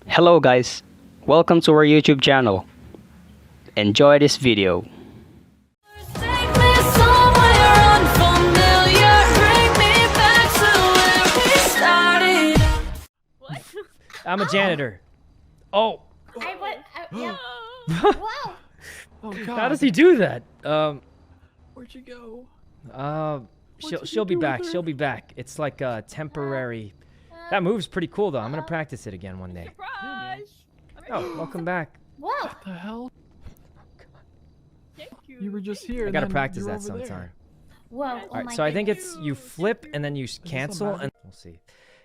Hello guys, welcome to our YouTube channel. Enjoy this video. Take me somewhere unfamiliar, bring me back to where we started. What? I'm a janitor. Oh. Yeah. Wow. Oh God. How does he do that? Where'd you go? She'll be back. She'll be back. It's like a temporary. That move's pretty cool though. I'm gonna practice it again one day. Surprise! Oh, welcome back. Wow. What the hell? Thank You were just here. I and gotta then practice you were that over there. sometime. Whoa. All right, so I think it's you flip and then you cancel magic? and we'll see.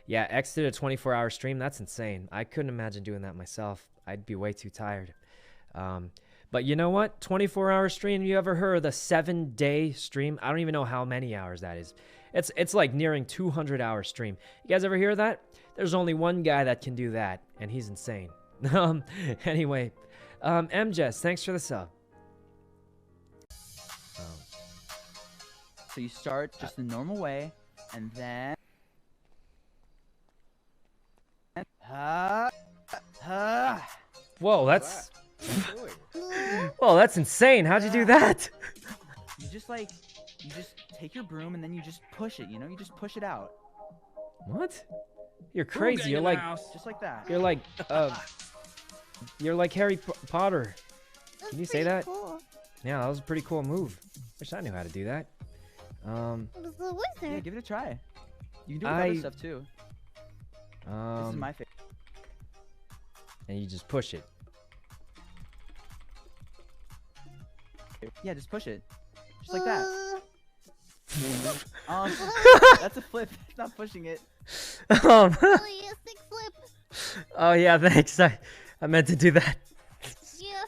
Yeah, X did a 24-hour stream. That's insane. I couldn't imagine doing that myself. I'd be way too tired. But you know what? 24-hour stream. You ever heard of the 7-day stream? I don't even know how many hours that is. It's like nearing 200-hour stream. You guys ever hear of that? There's only one guy that can do that, and he's insane. Anyway, MJess, thanks for the sub. So you start just the normal way, and then Whoa, that's whoa, that's insane. How'd you do that? you just take your broom and then you just push it. You know, you just push it out, What? You're crazy. You're like just like that. you're like Harry Potter. Can you say that? Cool. Yeah, that was a pretty cool move. Wish I knew how to do that. It was the Yeah, wizard. give it a try. You can do it with other stuff too. This is my favorite. And you just push it. Yeah, just push it, just like that. That's a flip. It's not pushing it. Really, a sick flip. Oh yeah, thanks. I meant to do that. Yeah.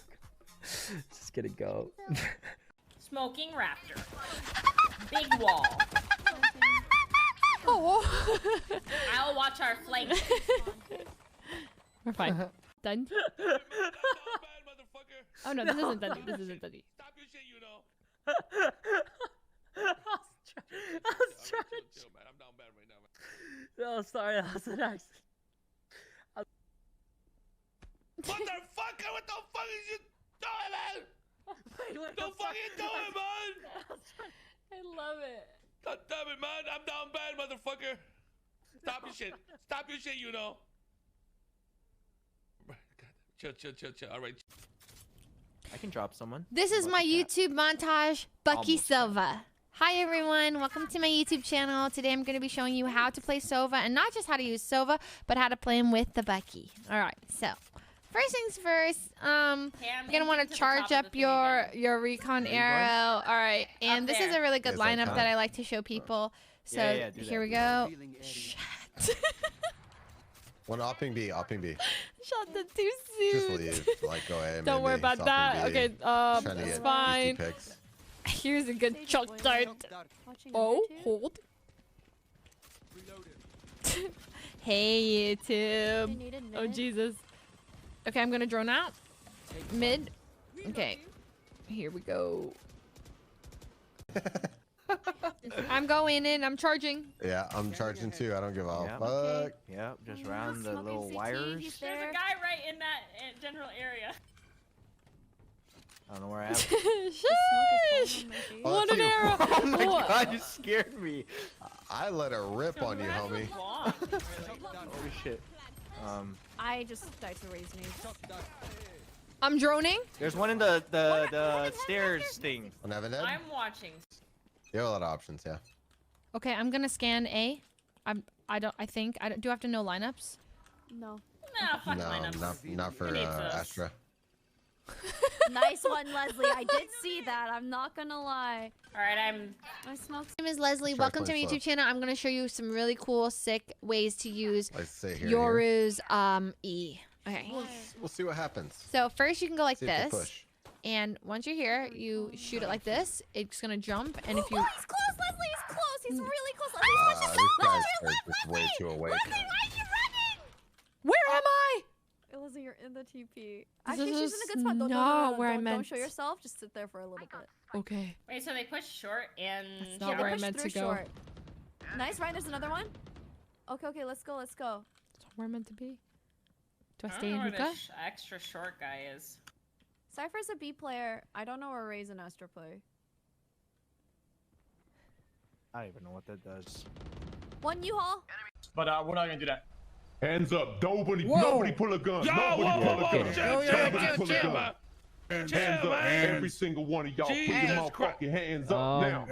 Just gonna go. Smoking raptor. Big wall. Oh. I'll watch our flank. We're fine. Done. Oh no, this isn't done. This isn't done. Stop your shit, you know. I was trying to. Chill, man. I'm down bad right now, man. No, sorry, that was an accident. Motherfucker, what the fuck is you doing, man? Wait, What the fuck you doing, man? I love it. God damn it, man. I'm down bad, motherfucker. Stop your shit. Stop your shit, you know. God, chill. All right. I can drop someone. This is my YouTube montage, Bucky Sova. Hi everyone, welcome to my YouTube channel. Today I'm going to be showing you how to play Sova, and not just how to use Sova, but how to play him with the Bucky. All right, so first things first, you're gonna want to charge up your recon arrow. All right, and this is a really good lineup that I like to show people. So Yeah, here we go. Shit. One opping B. Shot the too Just soon. leave. Like, go ahead. Don't worry about that. Okay, it's fine. Picks. Here's a good chunk dart. Oh, hold. Hey, YouTube. Oh, Jesus. Okay, I'm gonna drone out. Mid. Okay. Here we go. I'm going in. I'm charging. Yeah, I'm charging too. I don't give a Yeah. fuck. Yep, just round the little wires. There's a guy right in that general area. I don't know where I am. Sheesh. Oh, What that's an you. arrow. Oh my What? God, you scared me. I let it rip on you, homie. Holy shit. I just died to raise me. I'm droning. There's one in the stairs thing. On Evan Ed? I'm watching. You have a lot of options, yeah. Okay, I'm gonna scan A. I think. Do I have to know lineups? No. Nah, fuck No, lineups. not for Who needs us? Astra. Nice one, Leslie. I did see that. I'm not gonna lie. All right, I'm. I smoked. My name is Leslie. Sure, Welcome to my play slow. YouTube channel. I'm gonna show you some really cool, sick ways to use Let's say here. Yoru's E. Okay. We'll see what happens. So first you can go like See if they this, push. and once you're here, you shoot it like this. It's gonna jump, and if you Oh, he's close, Leslie. He's close. He's really close. Leslie, These guys are just way too awake. Leslie, why are you running? where am I? Leslie, you're in the TP. This Actually, she's in is a good spot. not where I Don't meant. show yourself. Just sit there for a little bit. Okay. Wait, so they push short and. That's not Yeah, where I they meant pushed to through go. short. Nice, Ryan. There's another one. Okay, let's go. That's where I meant to be. Do I I don't stay know in where hookah? this extra short guy is. Cypher's a B player. I don't know where Ray's an Astro player. I don't even know what that does. One U-Haul. But we're not gonna do that. Hands up. Nobody pull a gun. Yo, Nobody pull a gun. Chill, Nobody pull a chill, gun. Hands Chill, up. man. Every single one of y'all put your Jesus motherfucking hands up now.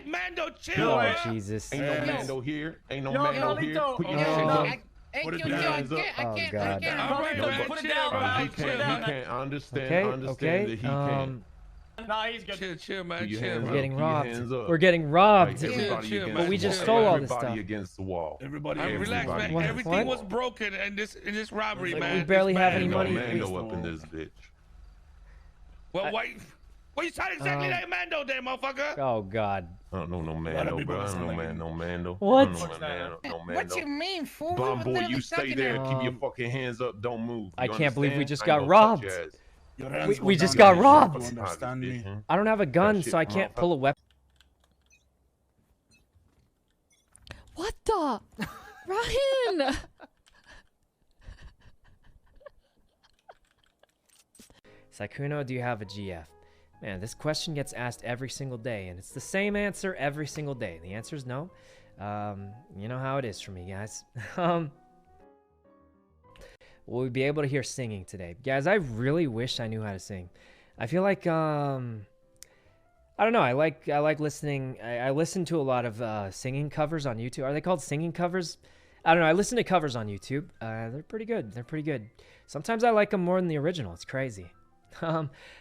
Mando, Oh, chill. Jesus. Ain't no Hands. Mando here. Ain't no Yo, Mando here. Lolito. Put your Oh, hands no. up. Put your hands up. Oh, God. All right, man. Put it down, bro. He can't understand Okay, that he can't. Nah, he's good. Put Chill, your man. hands We're up. getting Put your robbed. hands up. We're getting robbed. Everybody Chill, against but we the just wall. stole all this Everybody stuff. against the wall. Everybody. Everybody Relax, man. What? Everything What? was broken in this robbery, Like, man. we barely It's have bad. any Ain't no money. Mando up in this bitch. Well, why you sound exactly like Mando there, motherfucker? Oh, God. I don't know no lot of Mando, people bro. I listen don't know like man, no Mando. What? I don't know no Mando. What you mean, fool? Bomb boy, you stay there. Keep your Um, fucking hands up. Don't move. I You can't believe we understand? just I got ain't gonna touch robbed. your ass. Your hands go We just down got there. robbed. You understand me? I don't have a gun, shit, so I can't motherfucker. pull a weapon. What the? Ryan! Sykkuno, do you have a GF? Man, this question gets asked every single day, and it's the same answer every single day. The answer is no. You know how it is for me, guys. Will we be able to hear singing today? Guys, I really wish I knew how to sing. I feel like, I don't know, I like listening. I listen to a lot of singing covers on YouTube. Are they called singing covers? I don't know. I listen to covers on YouTube. They're pretty good. They're pretty good. Sometimes I like them more than the original. It's crazy.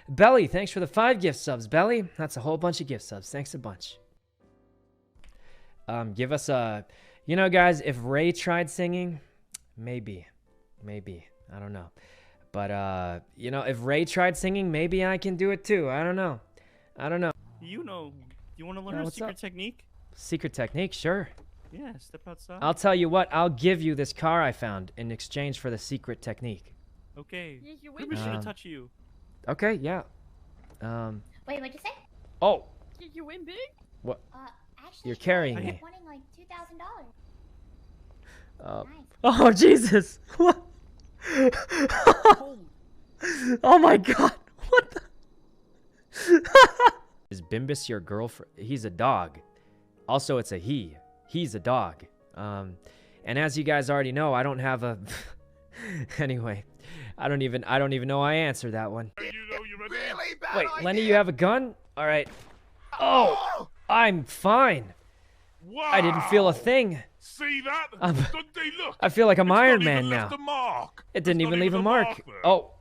Belly, thanks for the 5 gift subs. Belly, that's a whole bunch of gift subs. Thanks a bunch. Give us a, you know, guys, if Ray tried singing, maybe, I don't know. But, you know, if Ray tried singing, maybe I can do it too. I don't know. You know, you want to learn Yeah, a what's secret up? technique? Secret technique, sure. Yeah, step outside. I'll tell you what, I'll give you this car I found in exchange for the secret technique. Okay. You Permission to touch you. Okay, yeah. Wait, what'd you say? Oh, You win big? what? Actually, You're carrying I'm me. wanting like $2,000. Nice. Oh, Jesus. What? Oh my God. What the? Is Bimbus your girlfriend? He's a dog. Also, it's a he. He's a dog. And as you guys already know, I don't have a... Anyway, I don't even know I answered that one. Wait, Lenny, you have a gun? All right. Oh, I'm fine. Wow. I didn't feel a thing. See that? Dundee, look. I feel like I'm It's Iron not even Man now. left a mark. It didn't It's even not leave a a mark. there. Oh,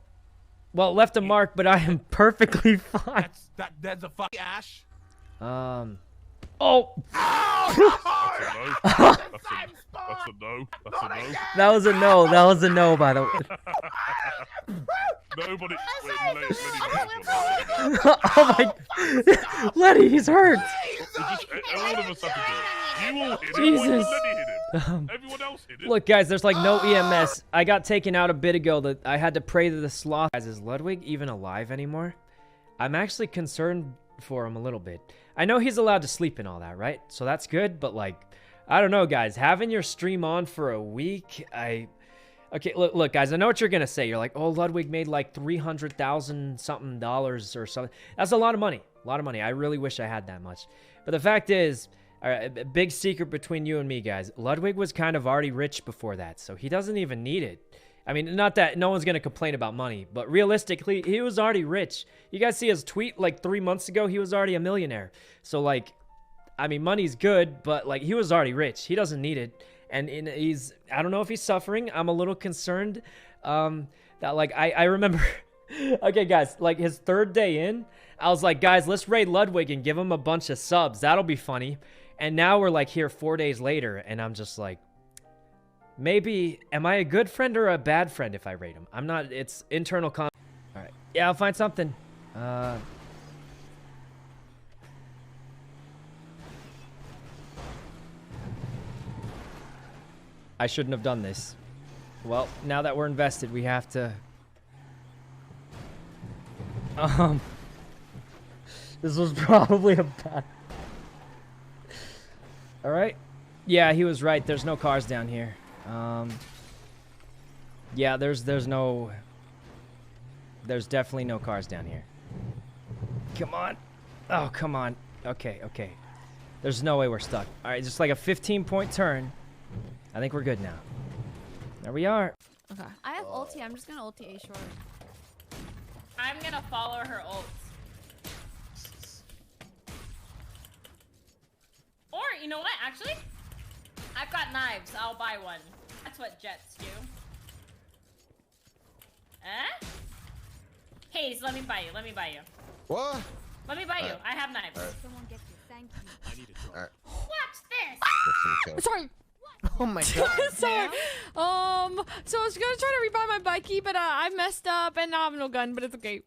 well, it left a mark, but I am perfectly fine. That's a fuck Ash. Oh. That's a no. That's a no. That was a no. That was a no, by the way. Nobody. Oh my. Letty, he's hurt. All of us have to do it. You all hit it. Jesus. Lenny hit him. Everyone else hit it. Look, guys, there's like no EMS. I got taken out a bit ago. That I had to pray to the sloth. Guys, is Ludwig even alive anymore? I'm actually concerned for him a little bit. I know he's allowed to sleep and all that, right? So that's good, but like, I don't know, guys. Having your stream on for a week, Okay, look, guys, I know what you're going to say. You're like, oh, Ludwig made like $300,000 something dollars or something. That's a lot of money. A lot of money. I really wish I had that much. But the fact is, all right, a big secret between you and me, guys. Ludwig was kind of already rich before that, so he doesn't even need it. I mean, not that no one's going to complain about money, but realistically, he was already rich. You guys see his tweet like 3 months ago? He was already a millionaire. So, like, I mean, money's good, but, like, he was already rich. He doesn't need it. And he's, I don't know if he's suffering. I'm a little concerned that, like, I remember, okay, guys, like, his 3rd day in, I was like, guys, let's raid Ludwig and give him a bunch of subs. That'll be funny. And now we're, like, here 4 days later, and I'm just like, maybe, am I a good friend or a bad friend if I raid him? I'm not, it's internal All right. Yeah, I'll find something. I shouldn't have done this. Well, now that we're invested, we have to... This was probably a bad... Alright. Yeah, he was right. There's no cars down here. Yeah, there's definitely no cars down here. Come on. Oh, come on. Okay, okay. There's no way we're stuck. All right, just like a 15-point turn. I think we're good now. There we are. Okay. I have ulti. I'm just gonna ulti A short. I'm gonna follow her ult. Or, you know what, actually? I've got knives. I'll buy one. That's what jets do. Eh? Hayes, let me buy you. Let me buy you. What? Let me buy you. I have knives. Someone get you. Thank you. I need a All right. Watch this! Get some kills. Sorry. Oh my god. Sorry. So I was gonna try to rebuy my Bucky, but I messed up and now I have no gun, but it's okay.